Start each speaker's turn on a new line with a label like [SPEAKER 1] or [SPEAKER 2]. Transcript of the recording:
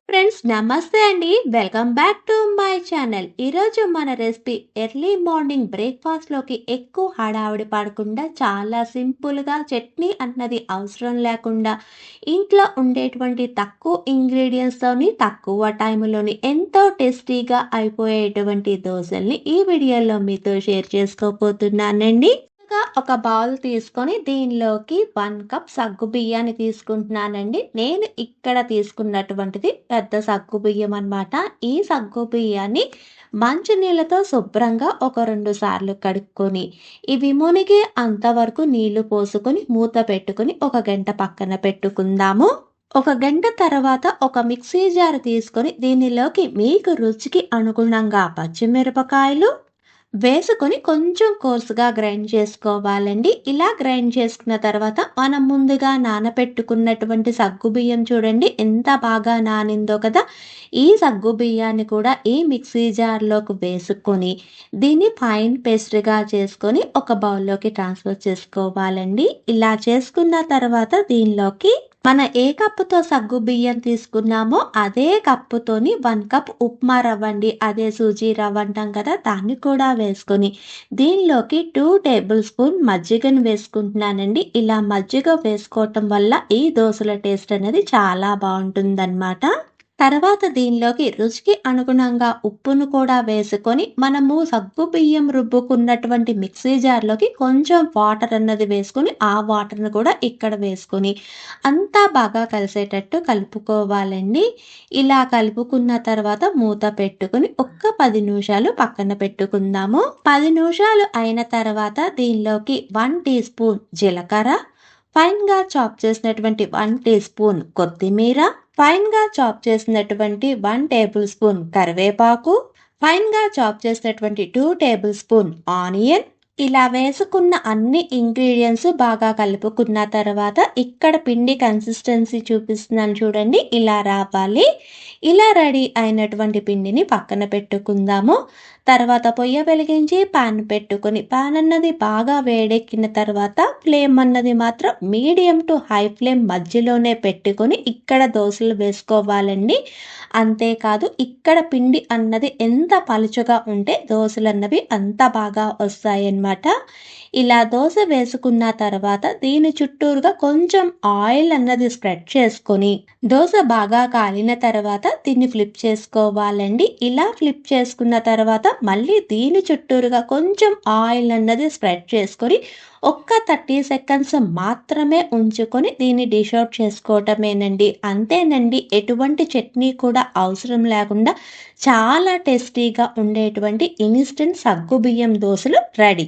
[SPEAKER 1] Friends నమస్తే అండి. Welcome back to my channel. ఈరోజు మన రెసిపీ ఎర్లీ మార్నింగ్ బ్రేక్ఫాస్ట్లోకి ఎక్కువ హడావిడి పడకుండా చాలా సింపుల్గా చట్నీ అన్నది అవసరం లేకుండా ఇంట్లో ఉండేటువంటి తక్కువ ఇంగ్రీడియంట్స్తోని తక్కువ టైంలోని ఎంతో టేస్టీగా అయిపోయేటువంటి దోశల్ని ఈ వీడియోలో మీతో షేర్ చేసుకోబోతున్నానండి. ఒక బౌల్ తీసుకొని దీనిలోకి 1 కప్ సగ్గుబియ్యాన్ని తీసుకుంటున్నానండి. నేను ఇక్కడ తీసుకున్నటువంటిది పెద్ద సగ్గుబియ్యం అన్నమాట. ఈ సగ్గుబియ్యాన్ని మంచినీళ్ళతో శుభ్రంగా ఒక 2 సార్లు కడుక్కొని ఇవి మునిగే అంతవరకు నీళ్లు పోసుకొని మూత పెట్టుకొని ఒక గంట పక్కన పెట్టుకుందాము. ఒక గంట తర్వాత ఒక మిక్సీ జార్ తీసుకొని దీనిలోకి మీకు రుచికి అనుగుణంగా పచ్చిమిరపకాయలు వేసుకొని కొంచెం కోర్సుగా గ్రైండ్ చేసుకోవాలండి. ఇలా గ్రైండ్ చేసుకున్న తర్వాత మనం ముందుగా నానపెట్టుకున్నటువంటి సగ్గుబియ్యం చూడండి ఎంత బాగా నానిందో కదా. ఈ సగ్గుబియ్యాన్ని కూడా ఈ మిక్సీ జార్లోకి వేసుకొని దీన్ని ఫైన్ పేస్ట్గా చేసుకొని ఒక బౌల్లోకి ట్రాన్స్ఫర్ చేసుకోవాలండి. ఇలా చేసుకున్న తర్వాత దీనిలోకి మన ఏ కప్పుతో సగ్గుబియ్యం తీసుకున్నామో అదే కప్పుతోని 1 కప్ ఉప్మా రవ్వ అండి. అదే సూజీ రవ్వ అంటాం కదా, దాన్ని కూడా వేసుకొని దీనిలోకి 2 టేబుల్ స్పూన్ మజ్జిగను వేసుకుంటున్నానండి. ఇలా మజ్జిగ వేసుకోవటం వల్ల ఈ దోశల టేస్ట్ అనేది చాలా బాగుంటుందన్నమాట. తర్వాత దీనిలోకి రుచికి అనుగుణంగా ఉప్పును కూడా వేసుకొని మనము సగ్గుబియ్యం రుబ్బుకున్నటువంటి మిక్సీ జార్లోకి కొంచెం వాటర్ అన్నది వేసుకొని ఆ వాటర్ని కూడా ఇక్కడ వేసుకొని అంతా బాగా కలిసేటట్టు కలుపుకోవాలండి. ఇలా కలుపుకున్న తర్వాత మూత పెట్టుకుని ఒక్క 10 నిమిషాలు పక్కన పెట్టుకుందాము. 10 నిమిషాలు అయిన తర్వాత దీనిలోకి 1 టీ స్పూన్ జీలకర్ర, ఫైన్గా చాప్ చేసినటువంటి 1 టీ స్పూన్ కొత్తిమీర, ఫైన్గా చాప్ చేసినటువంటి 1 టేబుల్ స్పూన్ కరివేపాకు, ఫైన్గా చాప్ చేసినటువంటి 2 టేబుల్ స్పూన్ ఆనియన్. ఇలా వేసుకున్న అన్ని ఇంగ్రీడియంట్స్ బాగా కలుపుకున్న తర్వాత ఇక్కడ పిండి కన్సిస్టెన్సీ చూపిస్తున్నాను చూడండి, ఇలా రావాలి. ఇలా రెడీ అయినటువంటి పిండిని పక్కన పెట్టుకుందాము. తర్వాత పొయ్యి వెలిగించి పాన్ పెట్టుకొని పాన్ అన్నది బాగా వేడెక్కిన తర్వాత ఫ్లేమ్ అన్నది మాత్రం మీడియం టు హై ఫ్లేమ్ మధ్యలోనే పెట్టుకొని ఇక్కడ దోశలు వేసుకోవాలండి. అంతేకాదు ఇక్కడ పిండి అన్నది ఎంత పలుచగా ఉంటే దోశలు అన్నవి అంత బాగా వస్తాయన్నమాట. ఇలా దోశ వేసుకున్న తర్వాత దీని చుట్టూరుగా కొంచెం ఆయిల్ అన్నది స్ప్రెడ్ చేసుకొని దోశ బాగా కాలిన తర్వాత దీన్ని ఫ్లిప్ చేసుకోవాలండి. ఇలా ఫ్లిప్ చేసుకున్న తర్వాత మళ్ళీ దీని చుట్టూరుగా కొంచెం ఆయిల్ అన్నది స్ప్రెడ్ చేసుకొని ఒక్క 30 సెకండ్స్ మాత్రమే ఉంచుకొని దీన్ని డిష్ అవుట్ చేసుకోవటమేనండి. అంతేనండి, ఎటువంటి చట్నీ కూడా అవసరం లేకుండా చాలా టేస్టీగా ఉండేటువంటి ఇన్స్టెంట్ సగ్గుబియ్యం దోశలు రెడీ.